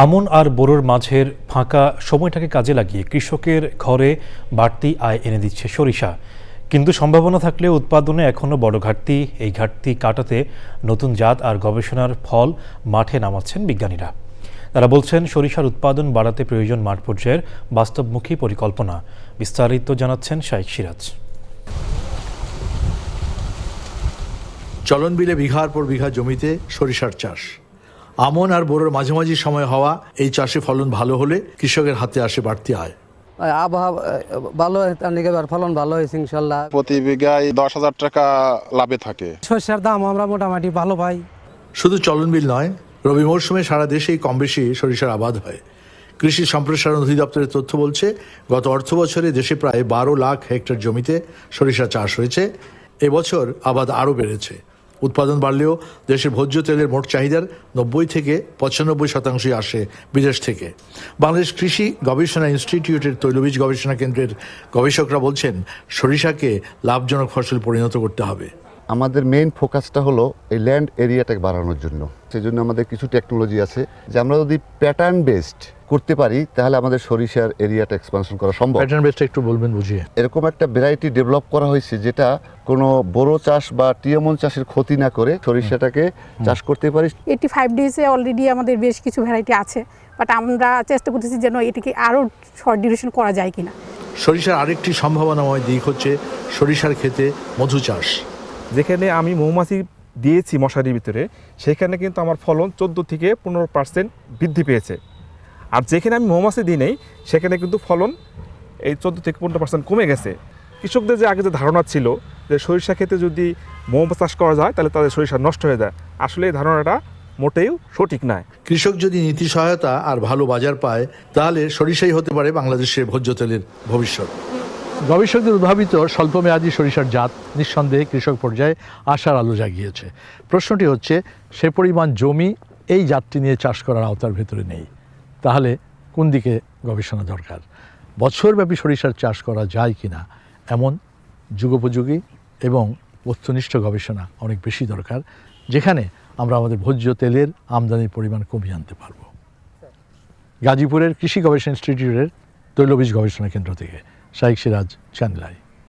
আমন আর বোরোর মাঝের ফাঁকা সময়টাকে কাজে লাগিয়ে কৃষকের ঘরে বাড়তি আয় এনে দিচ্ছে সরিষা। কিন্তু সম্ভাবনা থাকলেও উৎপাদনে এখনও বড় ঘাটতি। এই ঘাটতি কাটাতে নতুন জাত আর গবেষণার ফল মাঠে নামাচ্ছেন বিজ্ঞানীরা। তারা বলছেন সরিষার উৎপাদন বাড়াতে প্রয়োজন মাঠ পর্যায়ের বাস্তবমুখী পরিকল্পনা। বিস্তারিত জানাচ্ছেন শাইখ সিরাজ। চলনবিলে বিঘার পর বিঘা জমিতে সরিষার চাষ। আমন আর বোরোর মাঝামাঝি সময় হওয়া এই চাষে ফলন ভালো হলে কৃষকের হাতে আসে বাড়তি আয়। আবহাওয়া ভালো ফলন ভালো হয়েছে ইনশাল্লাহ। প্রতি বিঘায় 10,000 টাকা লাভে থাকে। সরষের দাম আমরা মোটামুটি ভালো পাই। শুধু চলনবিল নয়, রবি মৌসুমে সারা দেশেই কম বেশি সরিষার আবাদ হয়। কৃষি সম্প্রসারণ অধিদপ্তরের তথ্য বলছে, গত অর্থ বছরে দেশে প্রায় 12 লাখ হেক্টর জমিতে সরিষা চাষ হয়েছে। এবছর আবাদ আরও বেড়েছে। উৎপাদন বাড়লেও দেশের ভোজ্য তেলের মোট চাহিদার 90 থেকে 95% আসে বিদেশ থেকে। বাংলাদেশ কৃষি গবেষণা ইনস্টিটিউটের তৈলবীজ গবেষণা কেন্দ্রের গবেষকরা বলছেন, সরিষাকে লাভজনক ফসল পরিণত করতে হবে। আমাদের মেইন ফোকাসটা হলো এই ল্যান্ড এরিয়াটাকে বাড়ানোর জন্য। সেই জন্য আমাদের কিছু টেকনোলজি আছে যে আমরা যদি প্যাটার্ন বেসড করতে পারি তাহলে আমাদের সরিষার এরিয়াটা এক্সপানশন করা সম্ভব। প্যাটার্ন বেসড একটু বলবেন বুঝিয়ে। এরকম একটা ভ্যারাইটি ডেভেলপ করা হয়েছে যেটা কোনো বোরো চাষ বা টিএমন চাষের ক্ষতি না করে সরিষাটাকে চাষ করতে পারি। 85 ডেজে অলরেডি আমাদের বেশ কিছু ভ্যারাইটি আছে, বাট আমরা চেষ্টা করতেছি যেন এটিকে আরও শর্ট ডিউরেশন করা যায় কিনা। সরিষার আরেকটি সম্ভাবনাময় দিক হচ্ছে সরিষার ক্ষেতে মধু চাষ। যেখানে আমি মৌমাছি দিয়েছি মশারির ভিতরে, সেখানে কিন্তু আমার ফলন 14 থেকে 15% বৃদ্ধি পেয়েছে। আর যেখানে আমি মৌমাছি দিই নেই সেখানে কিন্তু ফলন এই 14 থেকে 15% কমে গেছে। কৃষকদের যে আগে যে ধারণা ছিল যে সরিষা ক্ষেতে যদি মৌমাছি চাষ করা যায় তাহলে তাদের সরিষা নষ্ট হয়ে যায়, আসলে এই ধারণাটা মোটেও সঠিক নয়। কৃষক যদি নীতি সহায়তা আর ভালো বাজার পায় তাহলে সরিষাই হতে পারে বাংলাদেশের ভোজ্য তেলের ভবিষ্যৎ। গবেষকদের উদ্ভাবিত স্বল্পমেয়াদী সরিষার জাত নিঃসন্দেহে কৃষক পর্যায়ে আশার আলো জাগিয়েছে। প্রশ্নটি হচ্ছে, সে পরিমাণ জমি এই জাতটি নিয়ে চাষ করার আওতার ভেতরে নেই। তাহলে কোন দিকে গবেষণা দরকার? বছরব্যাপী সরিষার চাষ করা যায় কিনা এমন যুগোপযোগী এবং বস্তুনিষ্ঠ গবেষণা অনেক বেশি দরকার, যেখানে আমরা আমাদের ভোজ্য তেলের আমদানির পরিমাণ কমিয়ে আনতে পারব। গাজীপুরের কৃষি গবেষণা ইনস্টিটিউটের তৈলবীজ গবেষণা কেন্দ্র থেকে শাইখ সিরাজ, চ্যানেল আই।